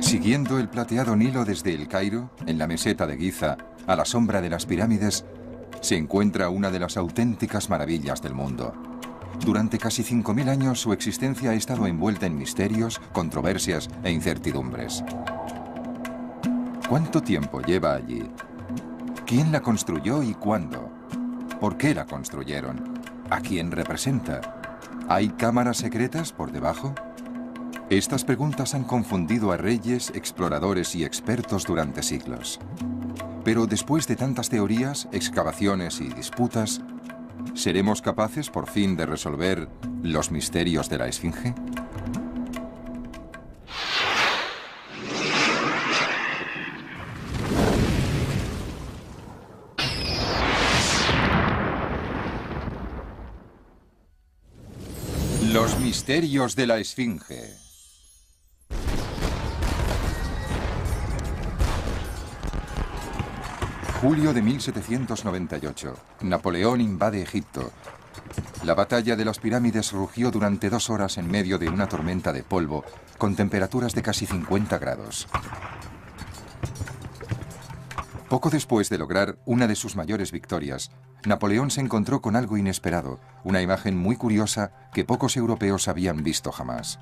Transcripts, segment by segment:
Siguiendo el plateado Nilo desde El Cairo, en la meseta de Giza, a la sombra de las pirámides, se encuentra una de las auténticas maravillas del mundo. Durante casi 5000 años su existencia ha estado envuelta en misterios, controversias e incertidumbres. ¿Cuánto tiempo lleva allí? ¿Quién la construyó y cuándo? ¿Por qué la construyeron? ¿A quién representa? ¿Hay cámaras secretas por debajo? Estas preguntas han confundido a reyes, exploradores y expertos durante siglos. Pero después de tantas teorías, excavaciones y disputas, ¿seremos capaces por fin de resolver los misterios de la Esfinge? Los misterios de la Esfinge. Julio de 1798. Napoleón invade Egipto. La batalla de las pirámides rugió durante 2 horas en medio de una tormenta de polvo, con temperaturas de casi 50 grados. Poco después de lograr una de sus mayores victorias, Napoleón se encontró con algo inesperado, una imagen muy curiosa que pocos europeos habían visto jamás.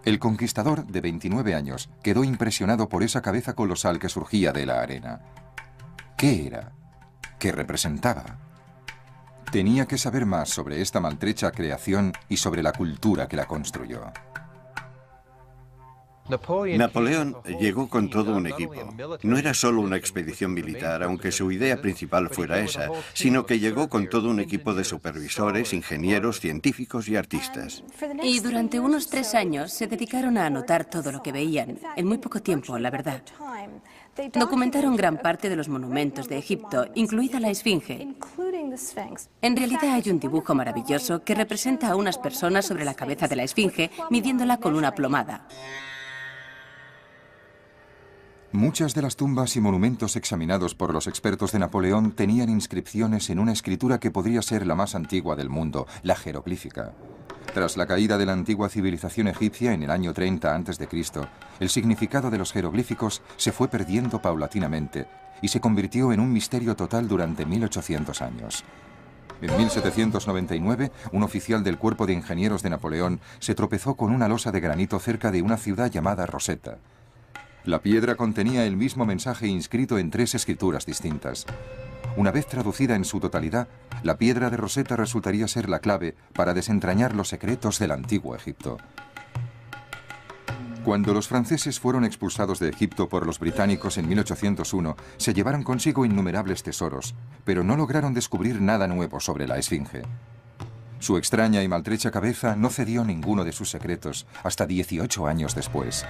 El conquistador, de 29 años, quedó impresionado por esa cabeza colosal que surgía de la arena. ¿Qué era? ¿Qué representaba? Tenía que saber más sobre esta maltrecha creación y sobre la cultura que la construyó. Napoleón llegó con todo un equipo. No era solo una expedición militar, aunque su idea principal fuera esa, sino que llegó con todo un equipo de supervisores, ingenieros, científicos y artistas. Y durante unos 3 años se dedicaron a anotar todo lo que veían, en muy poco tiempo, la verdad. Documentaron gran parte de los monumentos de Egipto, incluida la Esfinge. En realidad hay un dibujo maravilloso que representa a unas personas sobre la cabeza de la Esfinge, midiéndola con una plomada. Muchas de las tumbas y monumentos examinados por los expertos de Napoleón tenían inscripciones en una escritura que podría ser la más antigua del mundo, la jeroglífica. Tras la caída de la antigua civilización egipcia en el año 30 a.C., el significado de los jeroglíficos se fue perdiendo paulatinamente y se convirtió en un misterio total durante 1800 años. En 1799, un oficial del Cuerpo de Ingenieros de Napoleón se tropezó con una losa de granito cerca de una ciudad llamada Rosetta. La piedra contenía el mismo mensaje inscrito en 3 escrituras distintas. Una vez traducida en su totalidad, la piedra de Rosetta resultaría ser la clave para desentrañar los secretos del antiguo Egipto. Cuando los franceses fueron expulsados de Egipto por los británicos en 1801, se llevaron consigo innumerables tesoros, pero no lograron descubrir nada nuevo sobre la Esfinge. Su extraña y maltrecha cabeza no cedió ninguno de sus secretos hasta 18 años después.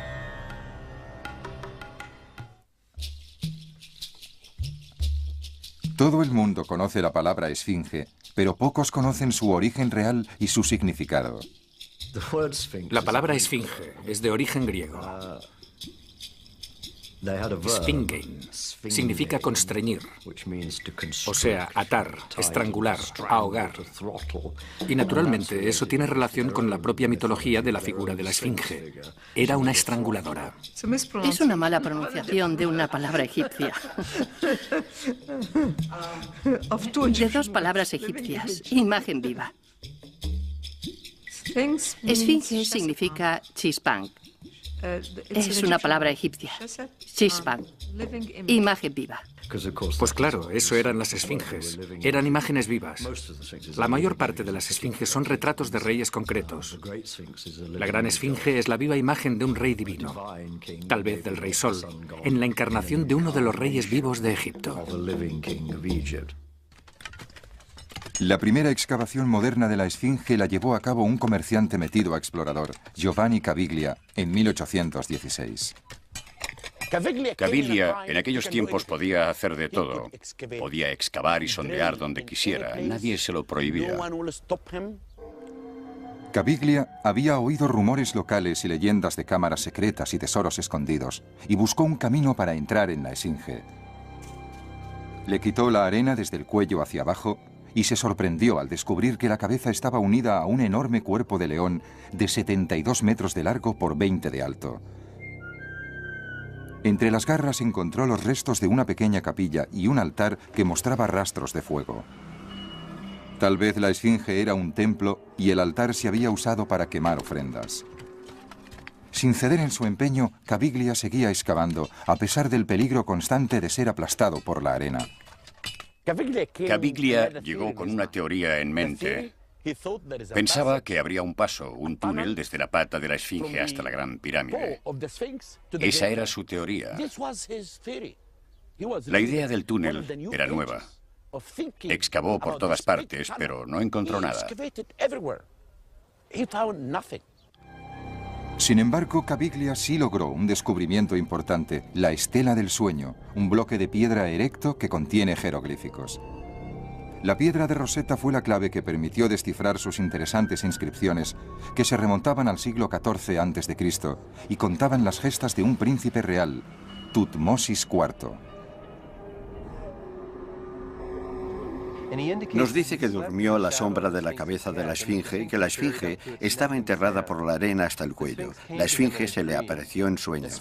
Todo el mundo conoce la palabra esfinge, pero pocos conocen su origen real y su significado. La palabra esfinge es de origen griego. Sphingen significa constreñir, o sea, atar, estrangular, ahogar. Y naturalmente eso tiene relación con la propia mitología de la figura de la esfinge. Era una estranguladora. Es una mala pronunciación de una palabra egipcia. De 2 palabras egipcias, imagen viva. Esfinge significa chispang. Es una palabra egipcia. Chispang. Imagen viva. Pues claro, eso eran las esfinges. Eran imágenes vivas. La mayor parte de las esfinges son retratos de reyes concretos. La gran esfinge es la viva imagen de un rey divino, tal vez del rey Sol, en la encarnación de uno de los reyes vivos de Egipto. La primera excavación moderna de la Esfinge la llevó a cabo un comerciante metido a explorador, Giovanni Caviglia, en 1816. Caviglia en aquellos tiempos podía hacer de todo. Podía excavar y sondear donde quisiera. Nadie se lo prohibía. Caviglia había oído rumores locales y leyendas de cámaras secretas y tesoros escondidos, y buscó un camino para entrar en la Esfinge. Le quitó la arena desde el cuello hacia abajo y se sorprendió al descubrir que la cabeza estaba unida a un enorme cuerpo de león de 72 metros de largo por 20 de alto. Entre las garras encontró los restos de una pequeña capilla y un altar que mostraba rastros de fuego. Tal vez la esfinge era un templo y el altar se había usado para quemar ofrendas. Sin ceder en su empeño, Caviglia seguía excavando, a pesar del peligro constante de ser aplastado por la arena. Caviglia llegó con una teoría en mente. Pensaba que habría un paso, un túnel desde la pata de la esfinge hasta la Gran Pirámide. Esa era su teoría. La idea del túnel era nueva. Excavó por todas partes, pero no encontró nada. Sin embargo, Caviglia sí logró un descubrimiento importante, la Estela del Sueño, un bloque de piedra erecto que contiene jeroglíficos. La piedra de Rosetta fue la clave que permitió descifrar sus interesantes inscripciones, que se remontaban al siglo XIV a.C. y contaban las gestas de un príncipe real, Tutmosis IV. Nos dice que durmió a la sombra de la cabeza de la esfinge y que la esfinge estaba enterrada por la arena hasta el cuello. La esfinge se le apareció en sueños.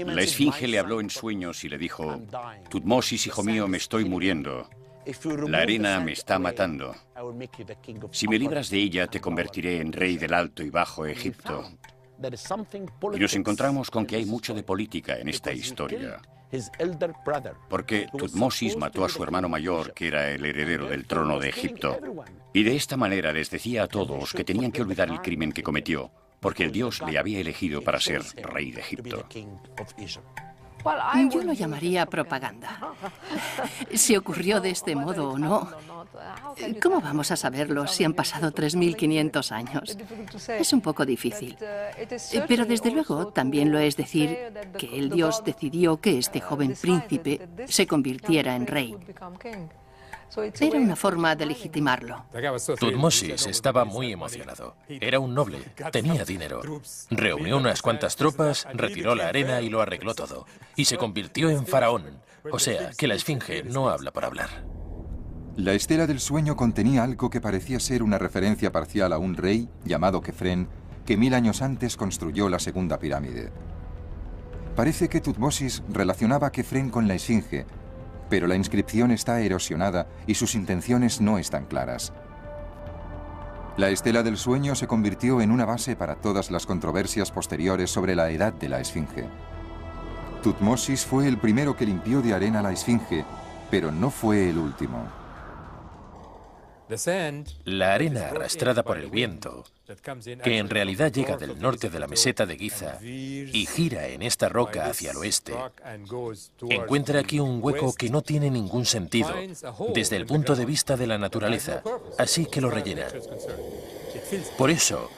La esfinge le habló en sueños y le dijo: Tutmosis, hijo mío, me estoy muriendo. La arena me está matando. Si me libras de ella, te convertiré en rey del Alto y Bajo Egipto. Y nos encontramos con que hay mucho de política en esta historia. Porque Tutmosis mató a su hermano mayor, que era el heredero del trono de Egipto. Y de esta manera les decía a todos que tenían que olvidar el crimen que cometió, porque el Dios le había elegido para ser rey de Egipto. Yo lo llamaría propaganda. Si ocurrió de este modo o no, ¿cómo vamos a saberlo si han pasado 3.500 años? Es un poco difícil. Pero desde luego también lo es decir que el Dios decidió que este joven príncipe se convirtiera en rey. Era una forma de legitimarlo. Tutmosis estaba muy emocionado. Era un noble, tenía dinero. Reunió unas cuantas tropas, retiró la arena y lo arregló todo. Y se convirtió en faraón. O sea, que la esfinge no habla por hablar. La Estela del Sueño contenía algo que parecía ser una referencia parcial a un rey llamado Kefren, que 1000 años antes construyó la segunda pirámide. Parece que Tutmosis relacionaba a Kefren con la esfinge, pero la inscripción está erosionada y sus intenciones no están claras. La Estela del Sueño se convirtió en una base para todas las controversias posteriores sobre la edad de la esfinge. Tutmosis fue el primero que limpió de arena la esfinge, pero no fue el último. La arena arrastrada por el viento, que en realidad llega del norte de la meseta de Giza y gira en esta roca hacia el oeste, encuentra aquí un hueco que no tiene ningún sentido desde el punto de vista de la naturaleza, así que lo rellena. Por eso,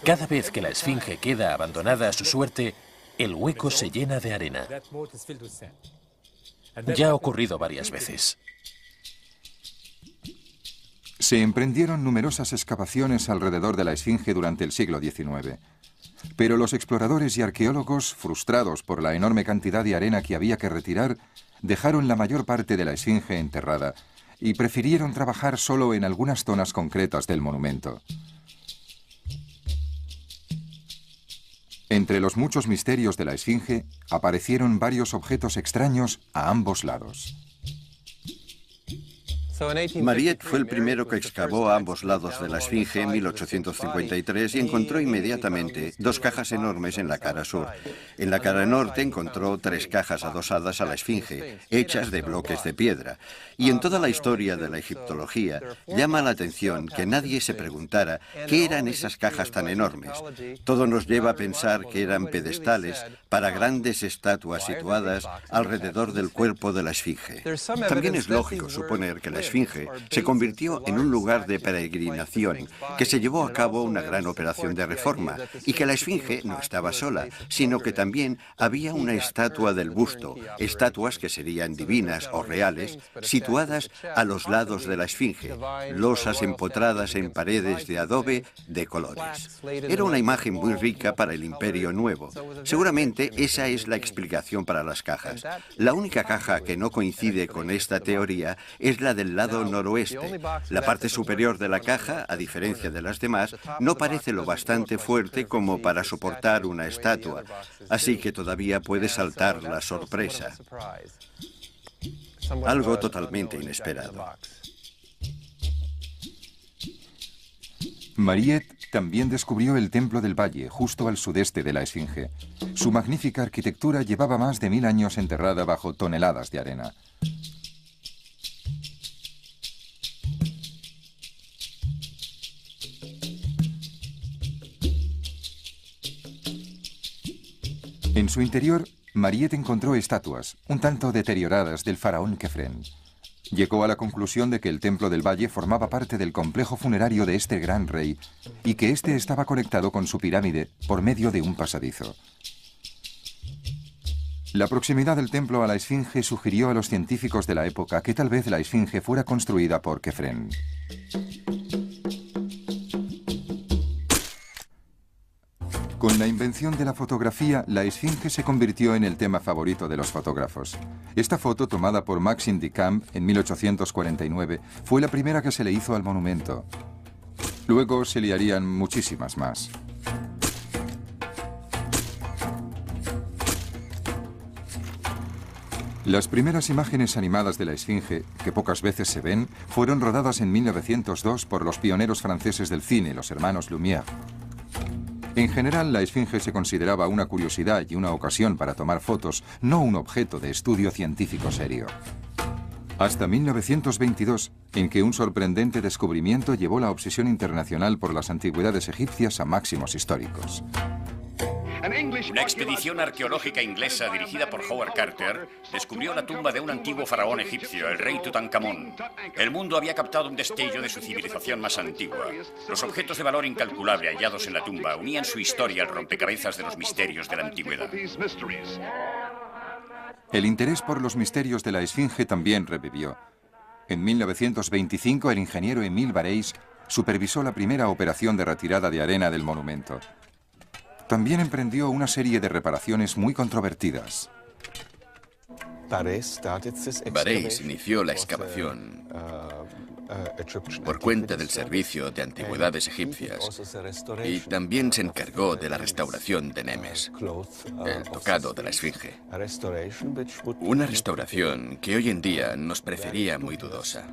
cada vez que la esfinge queda abandonada a su suerte, el hueco se llena de arena. Ya ha ocurrido varias veces. Se emprendieron numerosas excavaciones alrededor de la esfinge durante el siglo XIX. Pero los exploradores y arqueólogos, frustrados por la enorme cantidad de arena que había que retirar, dejaron la mayor parte de la esfinge enterrada y prefirieron trabajar solo en algunas zonas concretas del monumento. Entre los muchos misterios de la esfinge, aparecieron varios objetos extraños a ambos lados. Mariette fue el primero que excavó a ambos lados de la esfinge en 1853 y encontró inmediatamente 2 cajas enormes en la cara sur. En la cara norte encontró 3 cajas adosadas a la esfinge, hechas de bloques de piedra. Y en toda la historia de la egiptología, llama la atención que nadie se preguntara qué eran esas cajas tan enormes. Todo nos lleva a pensar que eran pedestales para grandes estatuas situadas alrededor del cuerpo de la esfinge. También es lógico suponer que la esfinge se convirtió en un lugar de peregrinación, que se llevó a cabo una gran operación de reforma, y que la esfinge no estaba sola, sino que también había una estatua del busto, estatuas que serían divinas o reales, situadas a los lados de la esfinge, losas empotradas en paredes de adobe de colores. Era una imagen muy rica para el Imperio Nuevo. Seguramente esa es la explicación para las cajas. La única caja que no coincide con esta teoría es la del el lado noroeste. La parte superior de la caja, a diferencia de las demás, no parece lo bastante fuerte como para soportar una estatua, así que todavía puede saltar la sorpresa. Algo totalmente inesperado. Mariette también descubrió el Templo del Valle, justo al sudeste de la Esfinge. Su magnífica arquitectura llevaba más de 1000 años enterrada bajo toneladas de arena. En su interior, Mariette encontró estatuas, un tanto deterioradas, del faraón Khefren. Llegó a la conclusión de que el Templo del Valle formaba parte del complejo funerario de este gran rey y que éste estaba conectado con su pirámide por medio de un pasadizo. La proximidad del templo a la Esfinge sugirió a los científicos de la época que tal vez la Esfinge fuera construida por Khefren. Con la invención de la fotografía, la Esfinge se convirtió en el tema favorito de los fotógrafos. Esta foto, tomada por Maxime Duchamp en 1849, fue la primera que se le hizo al monumento. Luego se le harían muchísimas más. Las primeras imágenes animadas de la Esfinge, que pocas veces se ven, fueron rodadas en 1902 por los pioneros franceses del cine, los hermanos Lumière. En general, la Esfinge se consideraba una curiosidad y una ocasión para tomar fotos, no un objeto de estudio científico serio. Hasta 1922, en que un sorprendente descubrimiento llevó la obsesión internacional por las antigüedades egipcias a máximos históricos. Una expedición arqueológica inglesa dirigida por Howard Carter descubrió la tumba de un antiguo faraón egipcio, el rey Tutankamón. El mundo había captado un destello de su civilización más antigua. Los objetos de valor incalculable hallados en la tumba unían su historia al rompecabezas de los misterios de la antigüedad. El interés por los misterios de la Esfinge también revivió. En 1925, el ingeniero Émile Barreis supervisó la primera operación de retirada de arena del monumento. También emprendió una serie de reparaciones muy controvertidas. Barreis inició la excavación por cuenta del Servicio de Antigüedades Egipcias y también se encargó de la restauración de Nemes, el tocado de la Esfinge. Una restauración que hoy en día nos parecería muy dudosa.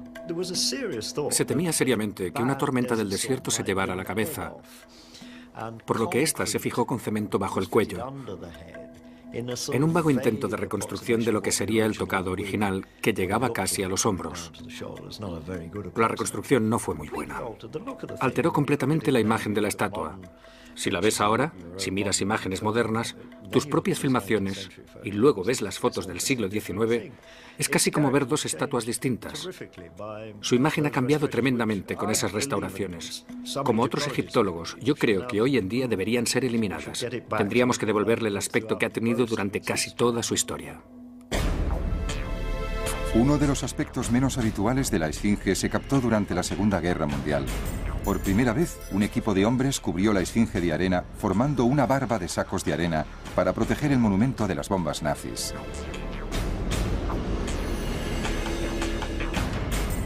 Se temía seriamente que una tormenta del desierto se llevara la cabeza, por lo que ésta se fijó con cemento bajo el cuello, en un vago intento de reconstrucción de lo que sería el tocado original, que llegaba casi a los hombros. La reconstrucción no fue muy buena. Alteró completamente la imagen de la estatua. Si la ves ahora, si miras imágenes modernas, tus propias filmaciones, y luego ves las fotos del siglo XIX, es casi como ver dos estatuas distintas. Su imagen ha cambiado tremendamente con esas restauraciones. Como otros egiptólogos, yo creo que hoy en día deberían ser eliminadas. Tendríamos que devolverle el aspecto que ha tenido durante casi toda su historia. Uno de los aspectos menos habituales de la Esfinge se captó durante la Segunda Guerra Mundial. Por primera vez, un equipo de hombres cubrió la Esfinge de arena, formando una barba de sacos de arena para proteger el monumento de las bombas nazis.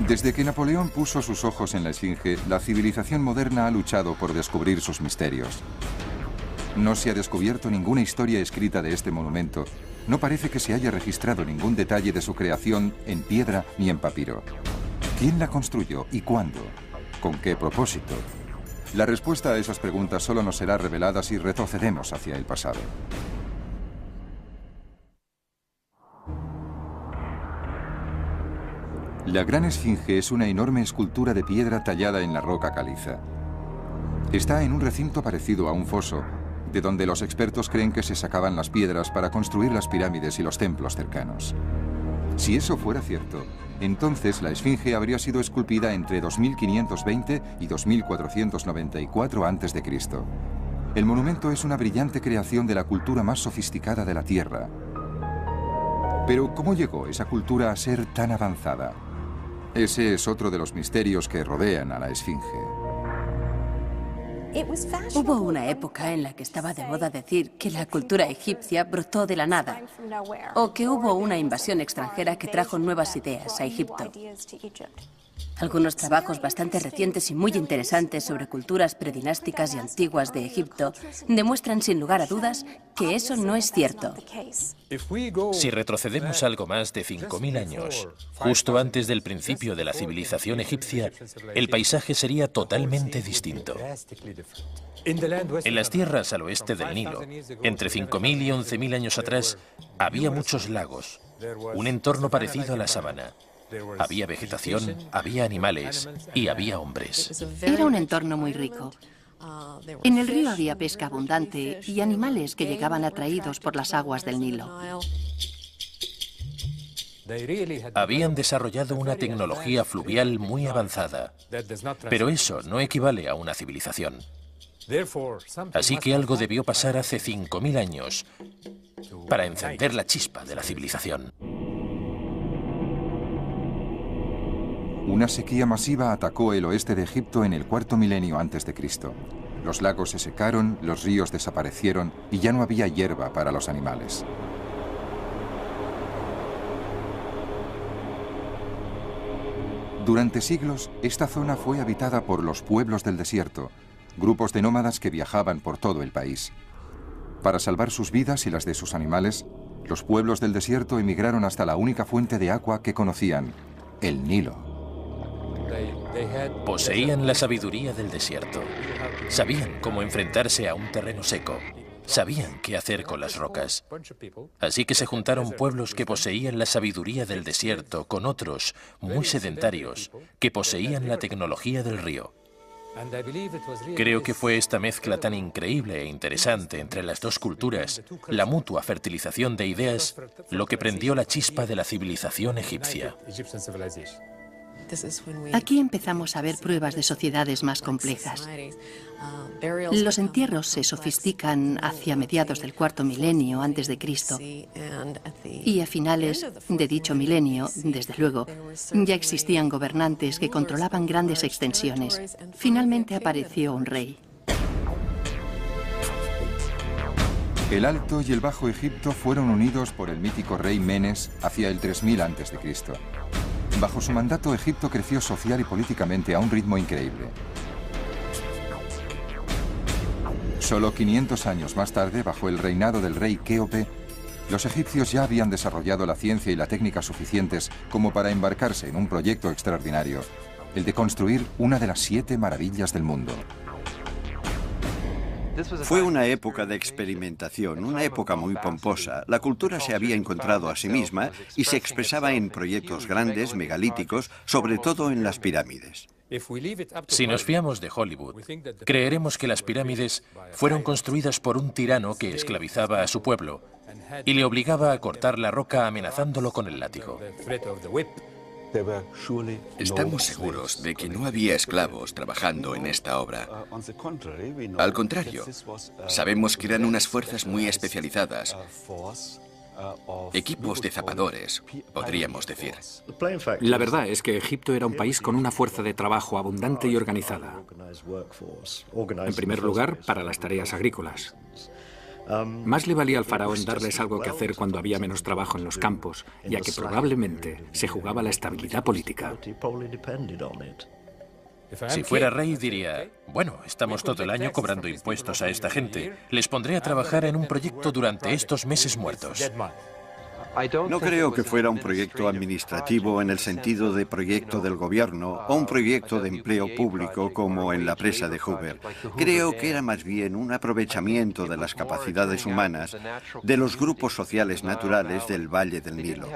Desde que Napoleón puso sus ojos en la Esfinge, la civilización moderna ha luchado por descubrir sus misterios. No se ha descubierto ninguna historia escrita de este monumento. No parece que se haya registrado ningún detalle de su creación en piedra ni en papiro. ¿Quién la construyó y cuándo? ¿Con qué propósito? La respuesta a esas preguntas solo nos será revelada si retrocedemos hacia el pasado. La Gran Esfinge es una enorme escultura de piedra tallada en la roca caliza. Está en un recinto parecido a un foso, de donde los expertos creen que se sacaban las piedras para construir las pirámides y los templos cercanos. Si eso fuera cierto, entonces la Esfinge habría sido esculpida entre 2520 y 2494 a.C. El monumento es una brillante creación de la cultura más sofisticada de la Tierra. Pero ¿cómo llegó esa cultura a ser tan avanzada? Ese es otro de los misterios que rodean a la Esfinge. Hubo una época en la que estaba de moda decir que la cultura egipcia brotó de la nada, o que hubo una invasión extranjera que trajo nuevas ideas a Egipto. Algunos trabajos bastante recientes y muy interesantes sobre culturas predinásticas y antiguas de Egipto demuestran sin lugar a dudas que eso no es cierto. Si retrocedemos algo más de 5.000 años, justo antes del principio de la civilización egipcia, el paisaje sería totalmente distinto. En las tierras al oeste del Nilo, entre 5.000 y 11.000 años atrás, había muchos lagos, un entorno parecido a la sabana. Había vegetación, había animales y había hombres. Era un entorno muy rico. En el río había pesca abundante y animales que llegaban atraídos por las aguas del Nilo. Habían desarrollado una tecnología fluvial muy avanzada, pero eso no equivale a una civilización. Así que algo debió pasar hace 5.000 años para encender la chispa de la civilización. Una sequía masiva atacó el oeste de Egipto en el cuarto milenio antes de Cristo. Los lagos se secaron, los ríos desaparecieron y ya no había hierba para los animales. Durante siglos, esta zona fue habitada por los pueblos del desierto, grupos de nómadas que viajaban por todo el país. Para salvar sus vidas y las de sus animales, los pueblos del desierto emigraron hasta la única fuente de agua que conocían, el Nilo. Poseían la sabiduría del desierto. Sabían cómo enfrentarse a un terreno seco. Sabían qué hacer con las rocas. Así que se juntaron pueblos que poseían la sabiduría del desierto con otros, muy sedentarios, que poseían la tecnología del río. Creo que fue esta mezcla tan increíble e interesante entre las dos culturas, la mutua fertilización de ideas, lo que prendió la chispa de la civilización egipcia. Aquí empezamos a ver pruebas de sociedades más complejas. Los entierros se sofistican hacia mediados del cuarto milenio antes de Cristo. Y a finales de dicho milenio, desde luego, ya existían gobernantes que controlaban grandes extensiones. Finalmente apareció un rey. El Alto y el Bajo Egipto fueron unidos por el mítico rey Menes hacia el 3000 a.C. Bajo su mandato, Egipto creció social y políticamente a un ritmo increíble. Solo 500 años más tarde, bajo el reinado del rey Kéope, los egipcios ya habían desarrollado la ciencia y la técnica suficientes como para embarcarse en un proyecto extraordinario, el de construir una de las 7 maravillas del mundo. Fue una época de experimentación, una época muy pomposa. La cultura se había encontrado a sí misma y se expresaba en proyectos grandes, megalíticos, sobre todo en las pirámides. Si nos fiamos de Hollywood, creeremos que las pirámides fueron construidas por un tirano que esclavizaba a su pueblo y le obligaba a cortar la roca amenazándolo con el látigo. Estamos seguros de que no había esclavos trabajando en esta obra. Al contrario, sabemos que eran unas fuerzas muy especializadas, equipos de zapadores, podríamos decir. La verdad es que Egipto era un país con una fuerza de trabajo abundante y organizada. En primer lugar, para las tareas agrícolas. Más le valía al faraón darles algo que hacer cuando había menos trabajo en los campos, ya que probablemente se jugaba la estabilidad política. Si fuera rey diría, bueno, estamos todo el año cobrando impuestos a esta gente. Les pondré a trabajar en un proyecto durante estos meses muertos. No creo que fuera un proyecto administrativo en el sentido de proyecto del gobierno o un proyecto de empleo público como en la presa de Hoover. Creo que era más bien un aprovechamiento de las capacidades humanas de los grupos sociales naturales del Valle del Nilo.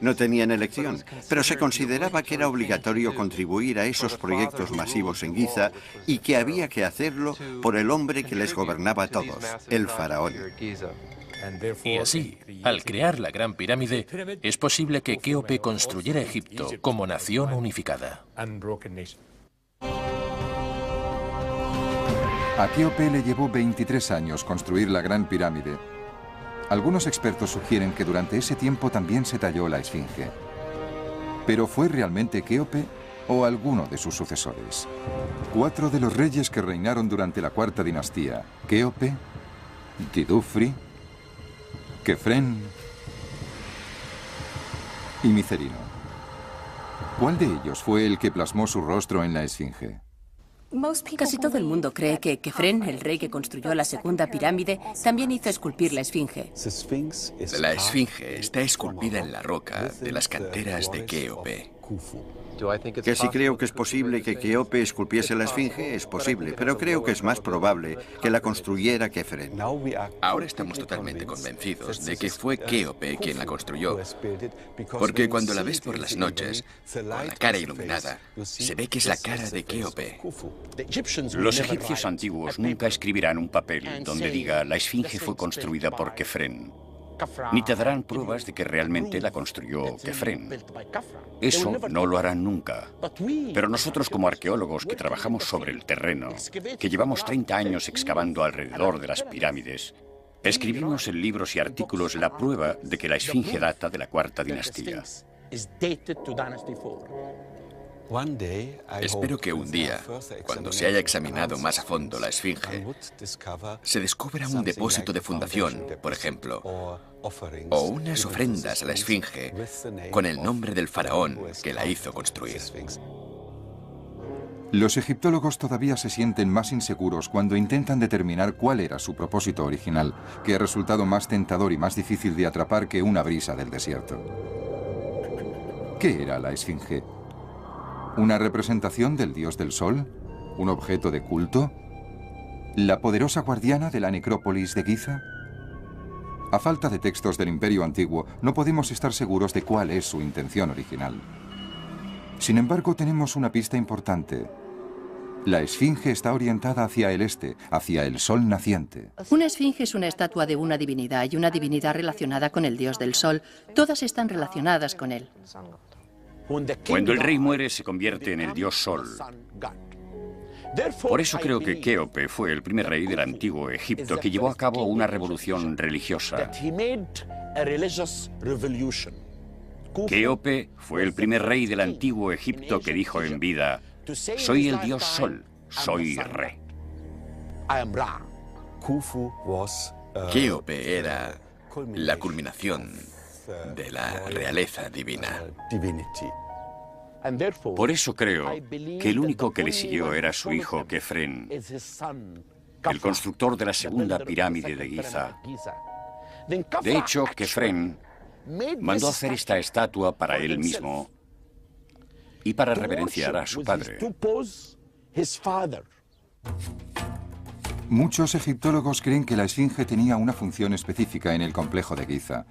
No tenían elección, pero se consideraba que era obligatorio contribuir a esos proyectos masivos en Giza y que había que hacerlo por el hombre que les gobernaba a todos, el faraón. Y así, al crear la Gran Pirámide, es posible que Kéope construyera Egipto como nación unificada. A Kéope le llevó 23 años construir la Gran Pirámide. Algunos expertos sugieren que durante ese tiempo también se talló la Esfinge. ¿Pero fue realmente Kéope o alguno de sus sucesores. 4 de los reyes que reinaron durante la cuarta dinastía, Kéope, Tidufri, Kefren y Micerino. ¿Cuál de ellos fue el que plasmó su rostro en la esfinge? Casi todo el mundo cree que Kefren, el rey que construyó la segunda pirámide, también hizo esculpir la esfinge. La esfinge está esculpida en la roca de las canteras de Kéope. Que si creo que es posible que Kéope esculpiese la esfinge, es posible, pero creo que es más probable que la construyera Kefren. Ahora estamos totalmente convencidos de que fue Kéope quien la construyó, porque cuando la ves por las noches, con la cara iluminada, se ve que es la cara de Kéope. Los egipcios antiguos nunca escribirán un papel donde diga la esfinge fue construida por Kefren, ni te darán pruebas de que realmente la construyó Kefren. Eso no lo harán nunca. Pero nosotros, como arqueólogos que trabajamos sobre el terreno, que llevamos 30 años excavando alrededor de las pirámides, escribimos en libros y artículos la prueba de que la esfinge data de la cuarta dinastía. Espero que un día, cuando se haya examinado más a fondo la esfinge, se descubra un depósito de fundación, por ejemplo, o unas ofrendas a la esfinge con el nombre del faraón que la hizo construir. Los egiptólogos todavía se sienten más inseguros cuando intentan determinar cuál era su propósito original, que ha resultado más tentador y más difícil de atrapar que una brisa del desierto. ¿Qué era la esfinge? ¿Una representación del dios del sol? ¿Un objeto de culto? ¿La poderosa guardiana de la necrópolis de Giza? A falta de textos del Imperio Antiguo, no podemos estar seguros de cuál es su intención original. Sin embargo, tenemos una pista importante. La esfinge está orientada hacia el este, hacia el sol naciente. Una esfinge es una estatua de una divinidad y una divinidad relacionada con el dios del sol. Todas están relacionadas con él. Cuando el rey muere, se convierte en el dios Sol. Por eso creo que Kéope fue el primer rey del antiguo Egipto que llevó a cabo una revolución religiosa. Kéope fue el primer rey del antiguo Egipto que dijo en vida: soy el dios Sol, soy Re. Kéope era la culminación de la realeza divina. Por eso creo que el único que le siguió era su hijo Kefren, el constructor de la segunda pirámide de Giza. De hecho, Kefren mandó hacer esta estatua para él mismo y para reverenciar a su padre. Muchos egiptólogos creen que la esfinge tenía una función específica en el complejo de Giza.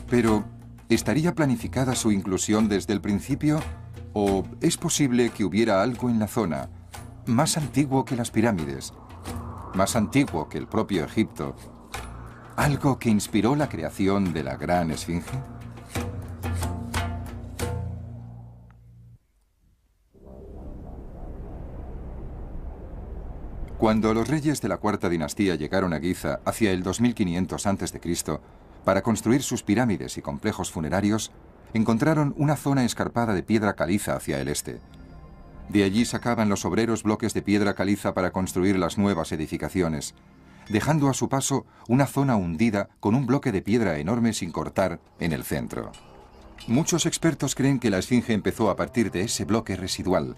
Pero, ¿estaría planificada su inclusión desde el principio? ¿O es posible que hubiera algo en la zona más antiguo que las pirámides, más antiguo que el propio Egipto, algo que inspiró la creación de la gran esfinge? Cuando los reyes de la cuarta dinastía llegaron a Giza hacia el 2500 a.C., para construir sus pirámides y complejos funerarios, encontraron una zona escarpada de piedra caliza hacia el este. De allí sacaban los obreros bloques de piedra caliza para construir las nuevas edificaciones, dejando a su paso una zona hundida con un bloque de piedra enorme sin cortar en el centro. Muchos expertos creen que la esfinge empezó a partir de ese bloque residual.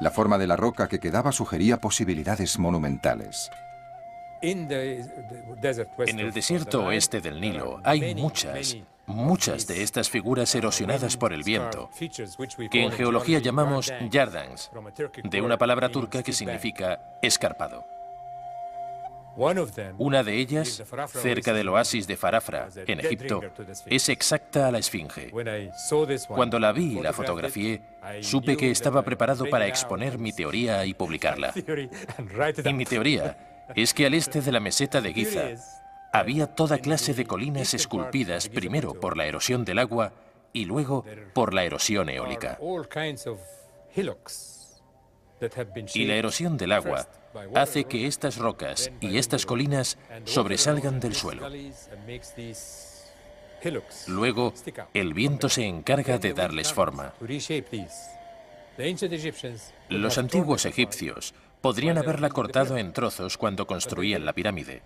La forma de la roca que quedaba sugería posibilidades monumentales. En el desierto oeste del Nilo hay muchas de estas figuras erosionadas por el viento, que en geología llamamos yardans, de una palabra turca que significa escarpado. Una de ellas, cerca del oasis de Farafra, en Egipto, es exacta a la esfinge. Cuando la vi y la fotografié, supe que estaba preparado para exponer mi teoría y publicarla. Y mi teoría es que al este de la meseta de Giza había toda clase de colinas esculpidas primero por la erosión del agua y luego por la erosión eólica. Y la erosión del agua hace que estas rocas y estas colinas sobresalgan del suelo. Luego, el viento se encarga de darles forma. Los antiguos egipcios podrían haberla cortado en trozos cuando construían la pirámide,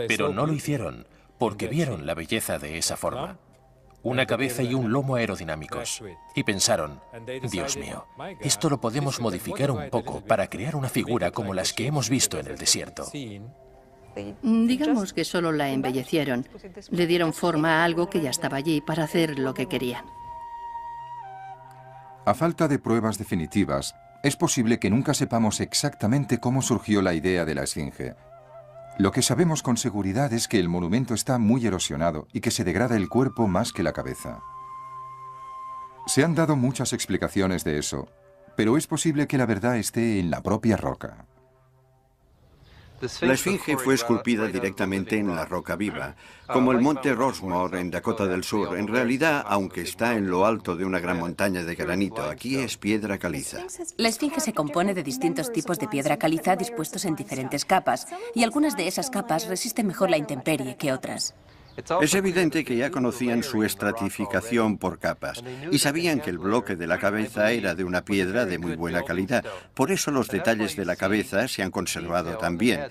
pero no lo hicieron porque vieron la belleza de esa forma. Una cabeza y un lomo aerodinámicos. Y pensaron, Dios mío, esto lo podemos modificar un poco para crear una figura como las que hemos visto en el desierto. Digamos que solo la embellecieron. Le dieron forma a algo que ya estaba allí para hacer lo que querían. A falta de pruebas definitivas, es posible que nunca sepamos exactamente cómo surgió la idea de la esfinge. Lo que sabemos con seguridad es que el monumento está muy erosionado y que se degrada el cuerpo más que la cabeza. Se han dado muchas explicaciones de eso, pero es posible que la verdad esté en la propia roca. La esfinge fue esculpida directamente en la roca viva, como el monte Rushmore en Dakota del Sur. En realidad, aunque está en lo alto de una gran montaña de granito, aquí es piedra caliza. La esfinge se compone de distintos tipos de piedra caliza dispuestos en diferentes capas, y algunas de esas capas resisten mejor la intemperie que otras. Es evidente que ya conocían su estratificación por capas y sabían que el bloque de la cabeza era de una piedra de muy buena calidad. Por eso los detalles de la cabeza se han conservado tan bien.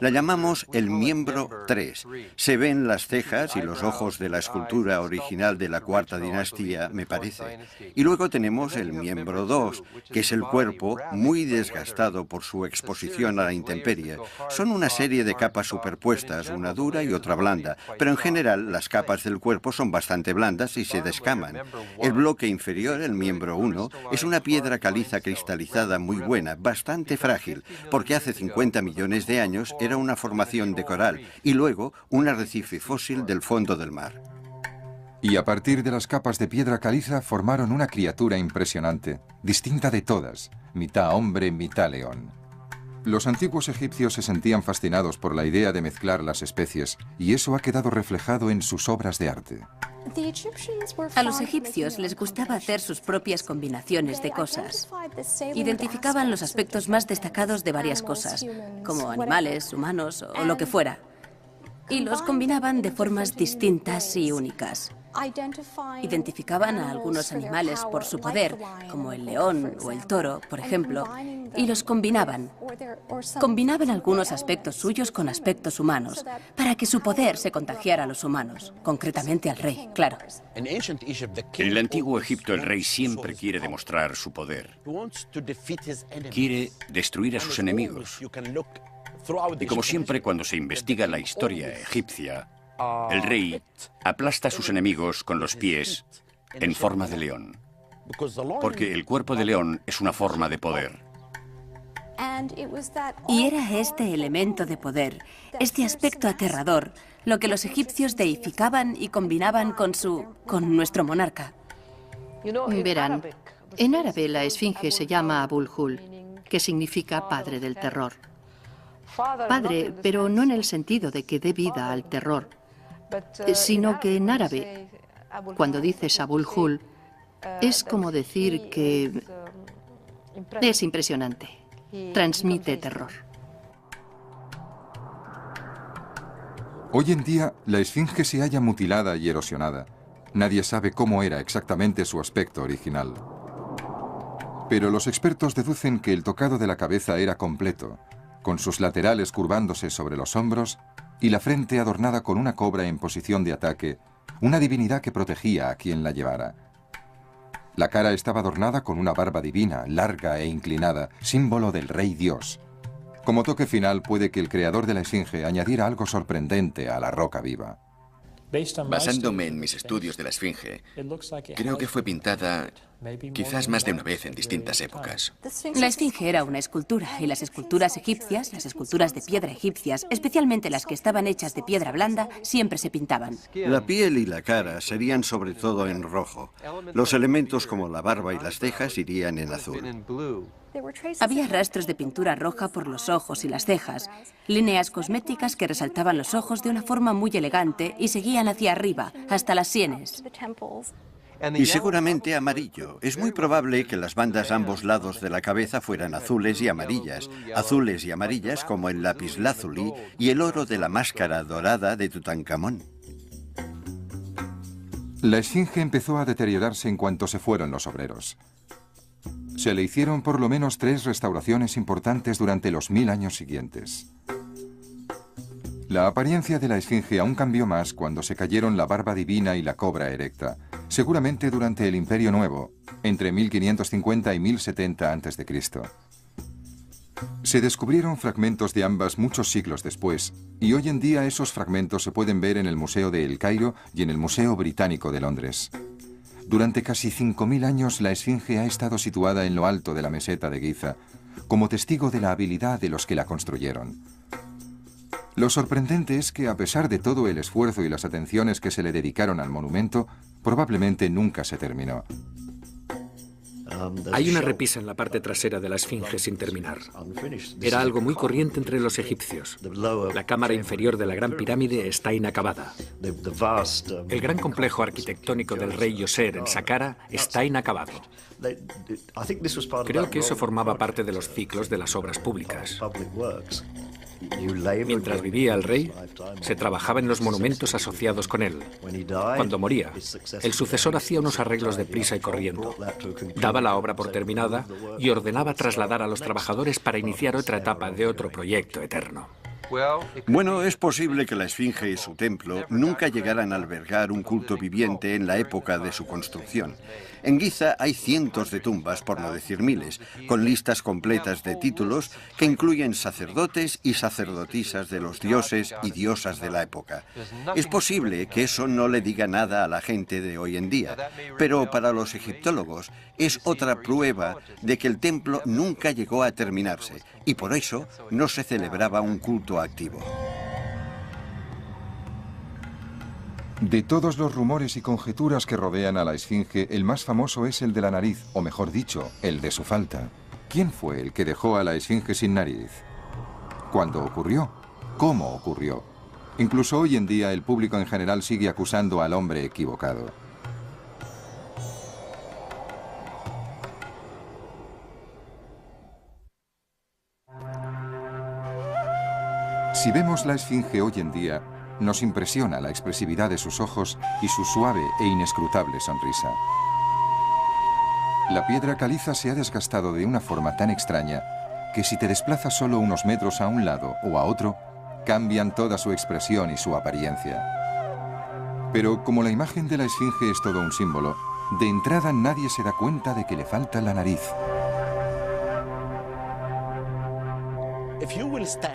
La llamamos el miembro 3. Se ven las cejas y los ojos de la escultura original de la cuarta dinastía, me parece. Y luego tenemos el miembro 2, que es el cuerpo muy desgastado por su exposición a la intemperie. Son una serie de capas superpuestas, una dura y otra blanda, pero en general, las capas del cuerpo son bastante blandas y se descaman. El bloque inferior, el miembro 1, es una piedra caliza cristalizada muy buena, bastante frágil, porque hace 50 millones de años era una formación de coral y luego un arrecife fósil del fondo del mar. Y a partir de las capas de piedra caliza formaron una criatura impresionante, distinta de todas, mitad hombre, mitad león. Los antiguos egipcios se sentían fascinados por la idea de mezclar las especies, y eso ha quedado reflejado en sus obras de arte. A los egipcios les gustaba hacer sus propias combinaciones de cosas. Identificaban los aspectos más destacados de varias cosas, como animales, humanos o lo que fuera, y los combinaban de formas distintas y únicas. Identificaban a algunos animales por su poder, como el león o el toro, por ejemplo, y los combinaban. Combinaban algunos aspectos suyos con aspectos humanos, para que su poder se contagiara a los humanos, concretamente al rey, claro. En el antiguo Egipto el rey siempre quiere demostrar su poder. Quiere destruir a sus enemigos. Y como siempre, cuando se investiga la historia egipcia, el rey aplasta a sus enemigos con los pies en forma de león, porque el cuerpo de león es una forma de poder. Y era este elemento de poder, este aspecto aterrador, lo que los egipcios deificaban y combinaban con nuestro monarca. Verán, en árabe la esfinge se llama Abul-Hul, que significa padre del terror. Padre, pero no en el sentido de que dé vida al terror, sino que en árabe, cuando dices Abul-Hul, es como decir que es impresionante, transmite terror. Hoy en día, la esfinge se halla mutilada y erosionada. Nadie sabe cómo era exactamente su aspecto original. Pero los expertos deducen que el tocado de la cabeza era completo, con sus laterales curvándose sobre los hombros y la frente adornada con una cobra en posición de ataque, una divinidad que protegía a quien la llevara. La cara estaba adornada con una barba divina, larga e inclinada, símbolo del rey Dios. Como toque final, puede que el creador de la esfinge añadiera algo sorprendente a la roca viva. Basándome en mis estudios de la esfinge, creo que fue pintada quizás más de una vez en distintas épocas. La esfinge era una escultura, y las esculturas egipcias, las esculturas de piedra egipcias, especialmente las que estaban hechas de piedra blanda, siempre se pintaban. La piel y la cara serían sobre todo en rojo. Los elementos como la barba y las cejas irían en azul. Había rastros de pintura roja por los ojos y las cejas, líneas cosméticas que resaltaban los ojos de una forma muy elegante y seguían hacia arriba, hasta las sienes. Y seguramente amarillo. Es muy probable que las bandas a ambos lados de la cabeza fueran azules y amarillas como el lapislázuli y el oro de la máscara dorada de Tutankamón. La esfinge empezó a deteriorarse en cuanto se fueron los obreros. Se le hicieron por lo menos 3 restauraciones importantes durante los 1000 años siguientes. La apariencia de la esfinge aún cambió más cuando se cayeron la barba divina y la cobra erecta, seguramente durante el Imperio Nuevo, entre 1550 y 1070 a.C. Se descubrieron fragmentos de ambas muchos siglos después, y hoy en día esos fragmentos se pueden ver en el Museo de El Cairo y en el Museo Británico de Londres. Durante casi 5000 años la esfinge ha estado situada en lo alto de la meseta de Giza, como testigo de la habilidad de los que la construyeron. Lo sorprendente es que, a pesar de todo el esfuerzo y las atenciones que se le dedicaron al monumento, probablemente nunca se terminó. Hay una repisa en la parte trasera de la esfinge sin terminar. Era algo muy corriente entre los egipcios. La cámara inferior de la Gran Pirámide está inacabada. El gran complejo arquitectónico del rey Yoser en Saqqara está inacabado. Creo que eso formaba parte de los ciclos de las obras públicas. Mientras vivía el rey, se trabajaba en los monumentos asociados con él. Cuando moría, el sucesor hacía unos arreglos de prisa y corriendo. Daba la obra por terminada y ordenaba trasladar a los trabajadores para iniciar otra etapa de otro proyecto eterno. Bueno, es posible que la esfinge y su templo nunca llegaran a albergar un culto viviente en la época de su construcción. En Giza hay cientos de tumbas, por no decir miles, con listas completas de títulos que incluyen sacerdotes y sacerdotisas de los dioses y diosas de la época. Es posible que eso no le diga nada a la gente de hoy en día, pero para los egiptólogos es otra prueba de que el templo nunca llegó a terminarse y por eso no se celebraba un culto activo. De todos los rumores y conjeturas que rodean a la esfinge, el más famoso es el de la nariz, o mejor dicho, el de su falta. ¿Quién fue el que dejó a la esfinge sin nariz? ¿Cuándo ocurrió? ¿Cómo ocurrió? Incluso hoy en día el público en general sigue acusando al hombre equivocado. Si vemos la esfinge hoy en día, nos impresiona la expresividad de sus ojos y su suave e inescrutable sonrisa. La piedra caliza se ha desgastado de una forma tan extraña que si te desplazas solo unos metros a un lado o a otro, cambian toda su expresión y su apariencia. Pero como la imagen de la esfinge es todo un símbolo, de entrada nadie se da cuenta de que le falta la nariz.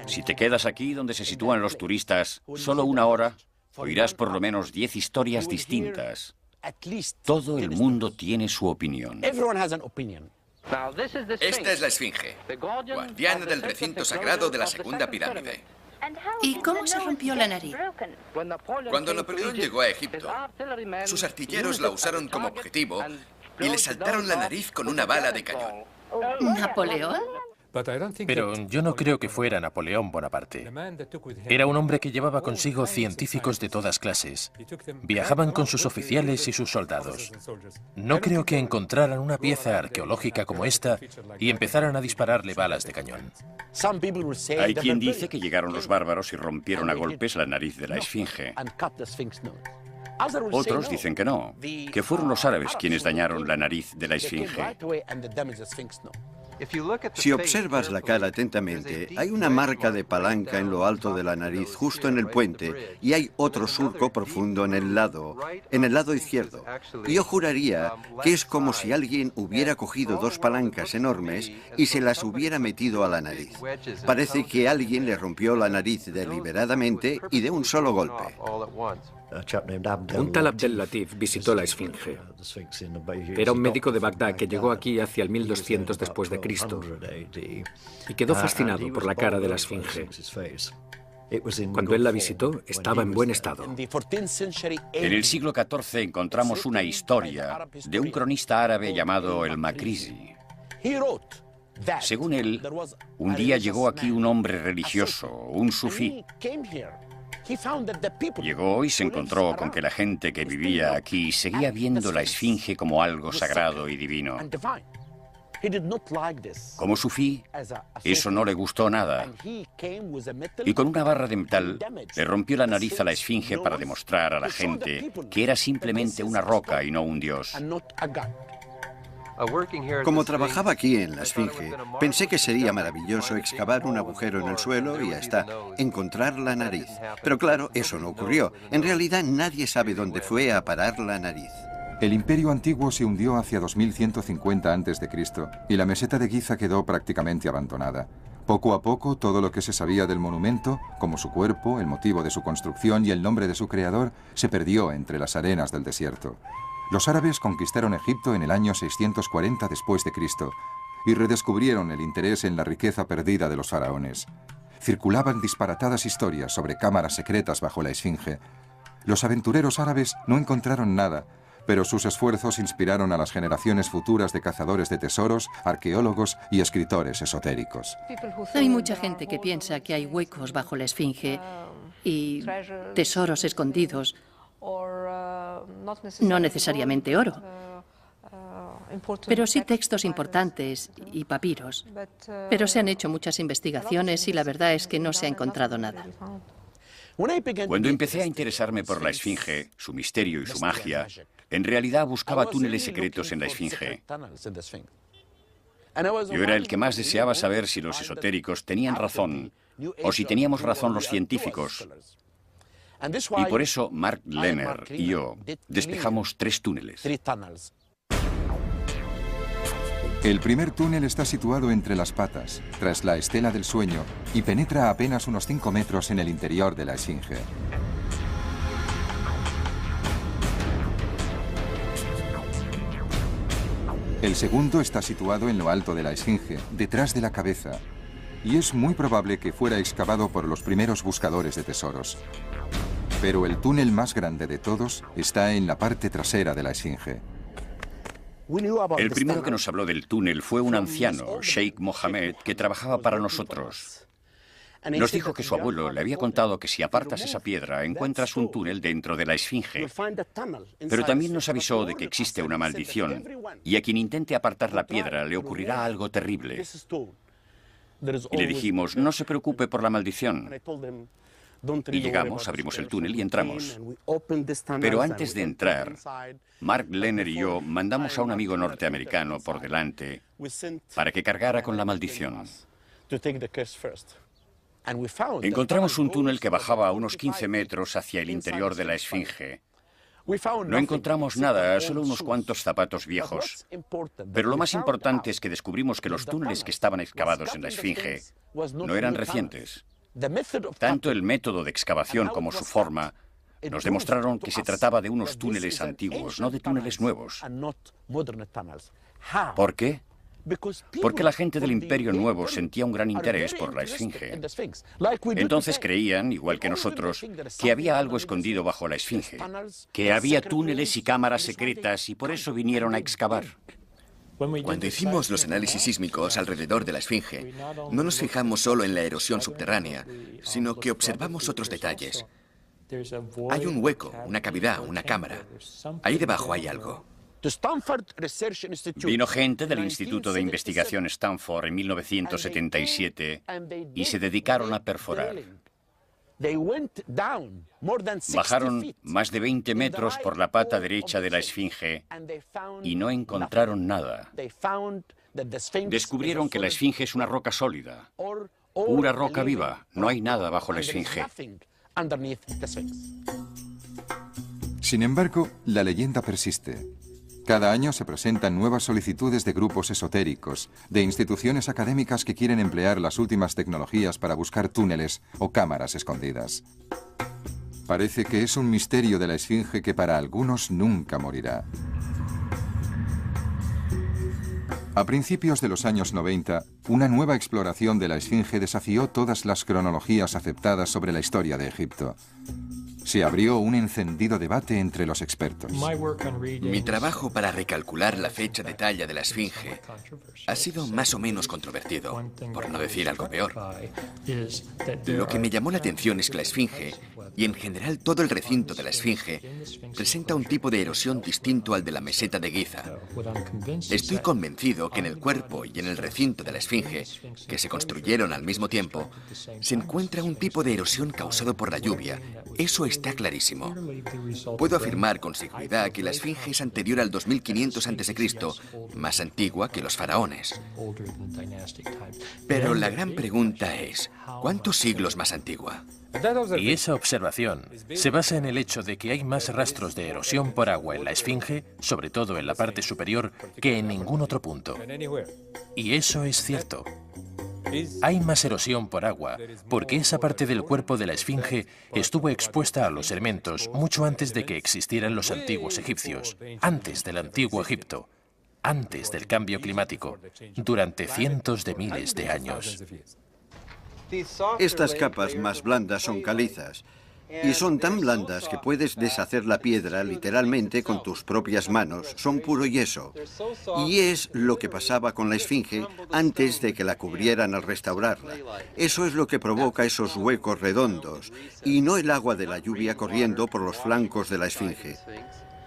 Si te quedas aquí donde se sitúan los turistas solo una hora, oirás por lo menos 10 historias distintas. Todo el mundo tiene su opinión. Esta es la esfinge, guardiana del recinto sagrado de la segunda pirámide. ¿Y cómo se rompió la nariz? Cuando Napoleón llegó a Egipto, sus artilleros la usaron como objetivo y le saltaron la nariz con una bala de cañón. ¿Napoleón? Pero yo no creo que fuera Napoleón Bonaparte. Era un hombre que llevaba consigo científicos de todas clases. Viajaban con sus oficiales y sus soldados. No creo que encontraran una pieza arqueológica como esta y empezaran a dispararle balas de cañón. Hay quien dice que llegaron los bárbaros y rompieron a golpes la nariz de la esfinge. Otros dicen que no, que fueron los árabes quienes dañaron la nariz de la esfinge. Si observas la cara atentamente, hay una marca de palanca en lo alto de la nariz, justo en el puente, y hay otro surco profundo en el lado izquierdo. Y yo juraría que es como si alguien hubiera cogido 2 palancas enormes y se las hubiera metido a la nariz. Parece que alguien le rompió la nariz deliberadamente y de un solo golpe. Un tal Abdel Latif visitó la esfinge. Era un médico de Bagdad que llegó aquí hacia el 1200 después de Cristo y quedó fascinado por la cara de la esfinge. Cuando él la visitó, estaba en buen estado. En el siglo XIV encontramos una historia de un cronista árabe llamado el Makrizi. Según él, un día llegó aquí un hombre religioso, un sufí. Llegó y se encontró con que la gente que vivía aquí seguía viendo la esfinge como algo sagrado y divino. Como sufí, eso no le gustó nada. Y con una barra de metal le rompió la nariz a la esfinge para demostrar a la gente que era simplemente una roca y no un dios. Como trabajaba aquí en la Esfinge, pensé que sería maravilloso excavar un agujero en el suelo y ya está, encontrar la nariz. Pero claro, eso no ocurrió. En realidad nadie sabe dónde fue a parar la nariz. El Imperio Antiguo se hundió hacia 2150 a.C. y la meseta de Giza quedó prácticamente abandonada. Poco a poco, todo lo que se sabía del monumento, como su cuerpo, el motivo de su construcción y el nombre de su creador, se perdió entre las arenas del desierto. Los árabes conquistaron Egipto en el año 640 después de Cristo y redescubrieron el interés en la riqueza perdida de los faraones. Circulaban disparatadas historias sobre cámaras secretas bajo la Esfinge. Los aventureros árabes no encontraron nada, pero sus esfuerzos inspiraron a las generaciones futuras de cazadores de tesoros, arqueólogos y escritores esotéricos. Hay mucha gente que piensa que hay huecos bajo la Esfinge y tesoros escondidos. No necesariamente oro, pero sí textos importantes y papiros. Pero se han hecho muchas investigaciones y la verdad es que no se ha encontrado nada. Cuando empecé a interesarme por la Esfinge, su misterio y su magia, en realidad buscaba túneles secretos en la Esfinge. Yo era el que más deseaba saber si los esotéricos tenían razón o si teníamos razón los científicos. Y por eso Mark Lehner y yo despejamos 3 túneles. El primer túnel está situado entre las patas, tras la estela del sueño, y penetra apenas unos 5 metros en el interior de la Esfinge. El segundo está situado en lo alto de la Esfinge, detrás de la cabeza, y es muy probable que fuera excavado por los primeros buscadores de tesoros. Pero el túnel más grande de todos está en la parte trasera de la Esfinge. El primero que nos habló del túnel fue un anciano, Sheikh Mohammed, que trabajaba para nosotros. Nos dijo que su abuelo le había contado que si apartas esa piedra encuentras un túnel dentro de la Esfinge. Pero también nos avisó de que existe una maldición y a quien intente apartar la piedra le ocurrirá algo terrible. Y le dijimos, no se preocupe por la maldición. Y llegamos, abrimos el túnel y entramos. Pero antes de entrar, Mark Lehner y yo mandamos a un amigo norteamericano por delante para que cargara con la maldición. Encontramos un túnel que bajaba a unos 15 metros hacia el interior de la Esfinge. No encontramos nada, solo unos cuantos zapatos viejos. Pero lo más importante es que descubrimos que los túneles que estaban excavados en la Esfinge no eran recientes. Tanto el método de excavación como su forma nos demostraron que se trataba de unos túneles antiguos, no de túneles nuevos. ¿Por qué? Porque la gente del Imperio Nuevo sentía un gran interés por la Esfinge. Entonces creían, igual que nosotros, que había algo escondido bajo la Esfinge, que había túneles y cámaras secretas y por eso vinieron a excavar. Cuando hicimos los análisis sísmicos alrededor de la Esfinge, no nos fijamos solo en la erosión subterránea, sino que observamos otros detalles. Hay un hueco, una cavidad, una cámara. Ahí debajo hay algo. Vino gente del Instituto de Investigación Stanford en 1977 y se dedicaron a perforar. Bajaron más de 20 metros por la pata derecha de la Esfinge y no encontraron nada. Descubrieron que la Esfinge es una roca sólida, pura roca viva. No hay nada bajo la Esfinge. Sin embargo, la leyenda persiste. Cada año se presentan nuevas solicitudes de grupos esotéricos, de instituciones académicas que quieren emplear las últimas tecnologías para buscar túneles o cámaras escondidas. Parece que es un misterio de la Esfinge que para algunos nunca morirá. A principios de los años 90, una nueva exploración de la Esfinge desafió todas las cronologías aceptadas sobre la historia de Egipto. Se abrió un encendido debate entre los expertos. Mi trabajo para recalcular la fecha de talla de la Esfinge ha sido más o menos controvertido, por no decir algo peor. Lo que me llamó la atención es que la Esfinge, y en general todo el recinto de la Esfinge, presenta un tipo de erosión distinto al de la meseta de Giza. Estoy convencido que en el cuerpo y en el recinto de la Esfinge, que se construyeron al mismo tiempo, se encuentra un tipo de erosión causado por la lluvia. Eso está clarísimo. Puedo afirmar con seguridad que la Esfinge es anterior al 2500 a.C., más antigua que los faraones. Pero la gran pregunta es, ¿cuántos siglos más antigua? Y esa observación se basa en el hecho de que hay más rastros de erosión por agua en la Esfinge, sobre todo en la parte superior, que en ningún otro punto. Y eso es cierto. Hay más erosión por agua, porque esa parte del cuerpo de la Esfinge estuvo expuesta a los elementos mucho antes de que existieran los antiguos egipcios, antes del antiguo Egipto, antes del cambio climático, durante cientos de miles de años. Estas capas más blandas son calizas. Y son tan blandas que puedes deshacer la piedra literalmente con tus propias manos. Son puro yeso. Y es lo que pasaba con la Esfinge antes de que la cubrieran al restaurarla. Eso es lo que provoca esos huecos redondos, y no el agua de la lluvia corriendo por los flancos de la Esfinge.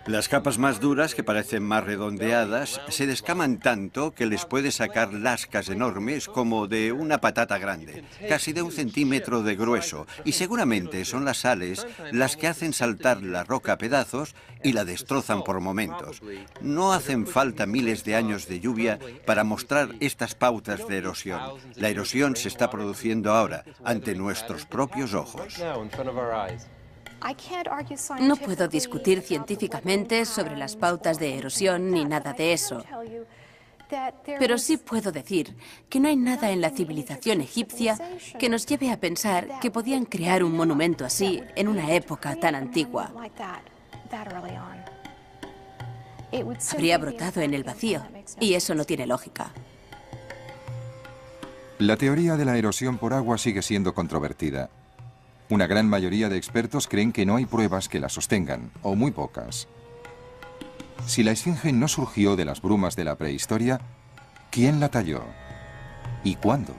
Las capas más duras, que parecen más redondeadas, se descaman tanto que les puede sacar lascas enormes como de una patata grande, casi de 1 centímetro de grueso, y seguramente son las sales las que hacen saltar la roca a pedazos y la destrozan por momentos. No hacen falta miles de años de lluvia para mostrar estas pautas de erosión. La erosión se está produciendo ahora, ante nuestros propios ojos. No puedo discutir científicamente sobre las pautas de erosión ni nada de eso. Pero sí puedo decir que no hay nada en la civilización egipcia que nos lleve a pensar que podían crear un monumento así en una época tan antigua. Habría brotado en el vacío, y eso no tiene lógica. La teoría de la erosión por agua sigue siendo controvertida. Una gran mayoría de expertos creen que no hay pruebas que la sostengan, o muy pocas. Si la Esfinge no surgió de las brumas de la prehistoria, ¿quién la talló? ¿Y cuándo?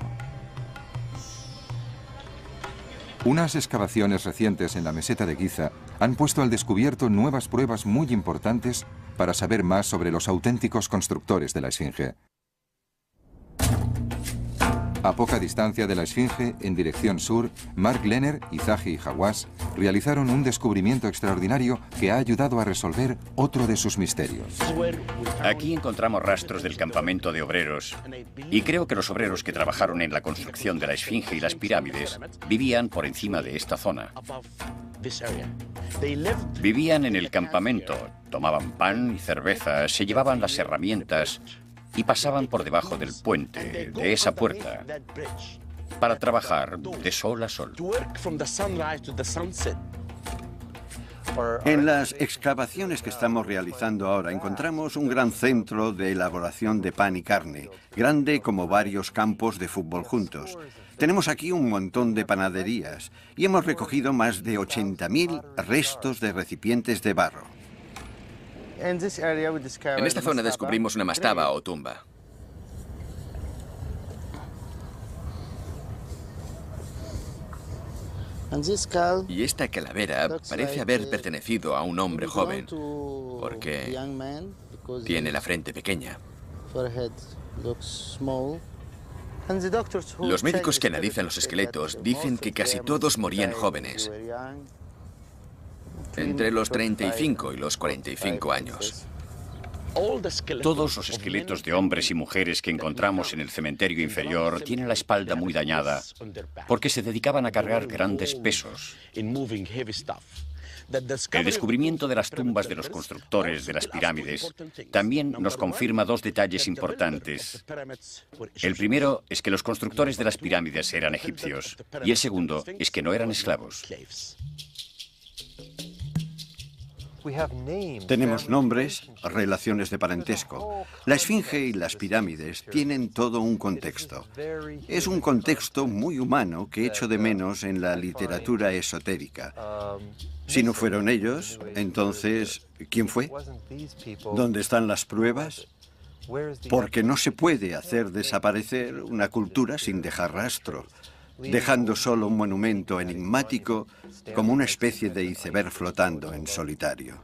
Unas excavaciones recientes en la meseta de Giza han puesto al descubierto nuevas pruebas muy importantes para saber más sobre los auténticos constructores de la Esfinge. A poca distancia de la Esfinge, en dirección sur, Mark Lehner y Zahi Hawass realizaron un descubrimiento extraordinario que ha ayudado a resolver otro de sus misterios. Aquí encontramos rastros del campamento de obreros, y creo que los obreros que trabajaron en la construcción de la Esfinge y las pirámides vivían por encima de esta zona. Vivían en el campamento, tomaban pan y cerveza, se llevaban las herramientas y pasaban por debajo del puente, de esa puerta, para trabajar de sol a sol. En las excavaciones que estamos realizando ahora encontramos un gran centro de elaboración de pan y carne, grande como varios campos de fútbol juntos. Tenemos aquí un montón de panaderías y hemos recogido más de 80.000 restos de recipientes de barro. En esta zona descubrimos una mastaba o tumba. Y esta calavera parece haber pertenecido a un hombre joven, porque tiene la frente pequeña. Los médicos que analizan los esqueletos dicen que casi todos morían jóvenes, entre los 35 y los 45 años. Todos los esqueletos de hombres y mujeres que encontramos en el cementerio inferior tienen la espalda muy dañada porque se dedicaban a cargar grandes pesos. El descubrimiento de las tumbas de los constructores de las pirámides también nos confirma dos detalles importantes. El primero es que los constructores de las pirámides eran egipcios, y el segundo es que no eran esclavos. Tenemos nombres, relaciones de parentesco. La Esfinge y las pirámides tienen todo un contexto. Es un contexto muy humano que echo de menos en la literatura esotérica. Si no fueron ellos, entonces, ¿quién fue? ¿Dónde están las pruebas? Porque no se puede hacer desaparecer una cultura sin dejar rastro, dejando solo un monumento enigmático como una especie de iceberg flotando en solitario.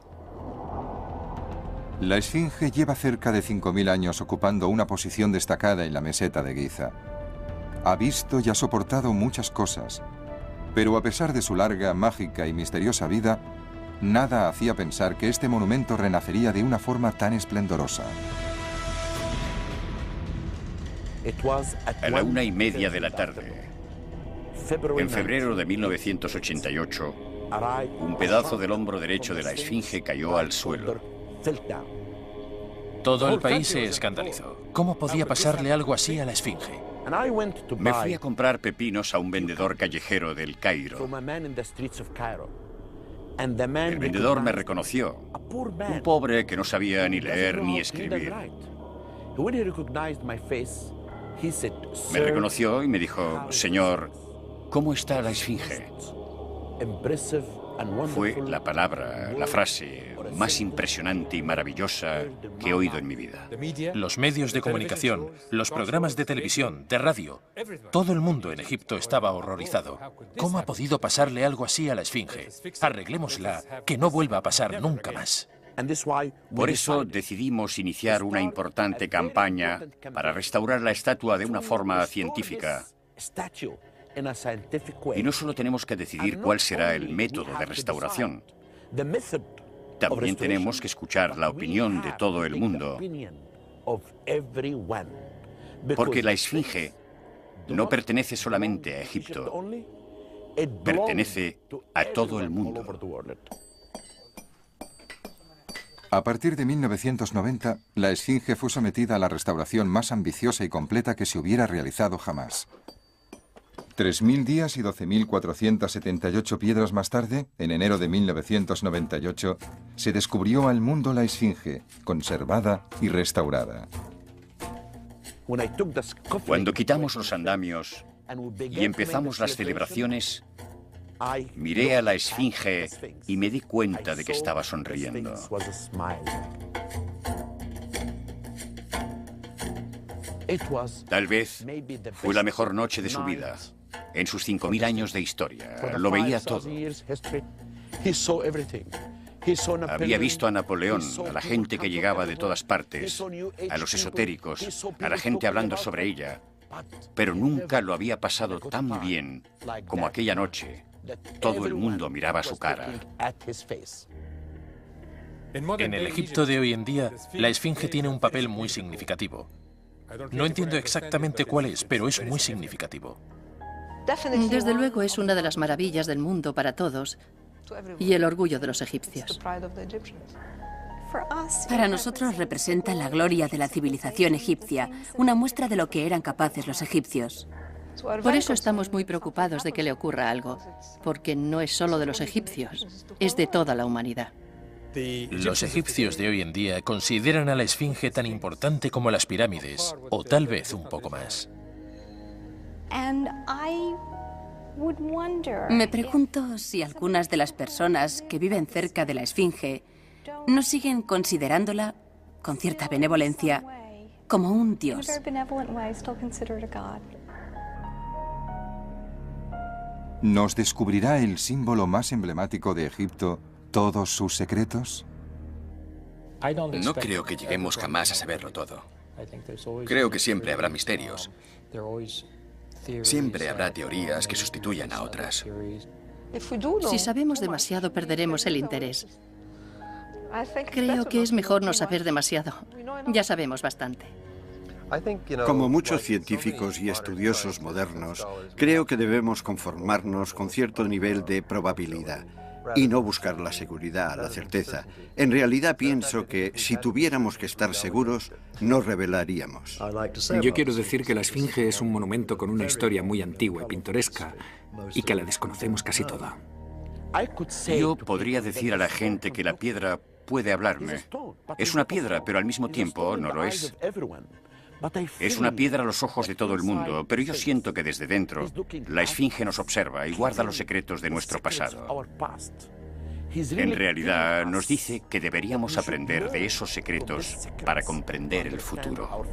La Esfinge lleva cerca de 5.000 años ocupando una posición destacada en la meseta de Giza. Ha visto y ha soportado muchas cosas, pero a pesar de su larga, mágica y misteriosa vida, nada hacía pensar que este monumento renacería de una forma tan esplendorosa. A la 1:30 de la tarde, en febrero de 1988, un pedazo del hombro derecho de la Esfinge cayó al suelo. Todo el país se escandalizó. ¿Cómo podía pasarle algo así a la Esfinge? Me fui a comprar pepinos a un vendedor callejero del Cairo. El vendedor me reconoció, un pobre que no sabía ni leer ni escribir. Me reconoció y me dijo, señor, ¿cómo está la Esfinge? Fue la palabra, la frase más impresionante y maravillosa que he oído en mi vida. Los medios de comunicación, los programas de televisión, de radio, todo el mundo en Egipto estaba horrorizado. ¿Cómo ha podido pasarle algo así a la Esfinge? Arreglémosla, que no vuelva a pasar nunca más. Por eso decidimos iniciar una importante campaña para restaurar la estatua de una forma científica. Y no solo tenemos que decidir cuál será el método de restauración, también tenemos que escuchar la opinión de todo el mundo. Porque la Esfinge no pertenece solamente a Egipto, pertenece a todo el mundo. A partir de 1990, la Esfinge fue sometida a la restauración más ambiciosa y completa que se hubiera realizado jamás. 3.000 días y 12.478 piedras más tarde, en enero de 1998, se descubrió al mundo la Esfinge, conservada y restaurada. Cuando quitamos los andamios y empezamos las celebraciones, miré a la Esfinge y me di cuenta de que estaba sonriendo. Tal vez fue la mejor noche de su vida. En sus 5.000 años de historia, lo veía todo. Había visto a Napoleón, a la gente que llegaba de todas partes, a los esotéricos, a la gente hablando sobre ella, pero nunca lo había pasado tan bien como aquella noche. Todo el mundo miraba su cara. En el Egipto de hoy en día, la Esfinge tiene un papel muy significativo. No entiendo exactamente cuál es, pero es muy significativo. Desde luego es una de las maravillas del mundo para todos y el orgullo de los egipcios. Para nosotros representa la gloria de la civilización egipcia, una muestra de lo que eran capaces los egipcios. Por eso estamos muy preocupados de que le ocurra algo, porque no es solo de los egipcios, es de toda la humanidad. Los egipcios de hoy en día consideran a la Esfinge tan importante como las pirámides, o tal vez un poco más. Me pregunto si algunas de las personas que viven cerca de la Esfinge no siguen considerándola, con cierta benevolencia, como un dios. ¿Nos descubrirá el símbolo más emblemático de Egipto todos sus secretos? No creo que lleguemos jamás a saberlo todo. Creo que siempre habrá misterios. Siempre habrá teorías que sustituyan a otras. Si sabemos demasiado, perderemos el interés. Creo que es mejor no saber demasiado. Ya sabemos bastante. Como muchos científicos y estudiosos modernos, creo que debemos conformarnos con cierto nivel de probabilidad y no buscar la seguridad, la certeza. En realidad pienso que si tuviéramos que estar seguros, no revelaríamos. Yo quiero decir que la Esfinge es un monumento con una historia muy antigua y pintoresca y que la desconocemos casi toda. Yo podría decir a la gente que la piedra puede hablarme. Es una piedra, pero al mismo tiempo no lo es. Es una piedra a los ojos de todo el mundo, pero yo siento que desde dentro la esfinge nos observa y guarda los secretos de nuestro pasado. En realidad nos dice que deberíamos aprender de esos secretos para comprender el futuro.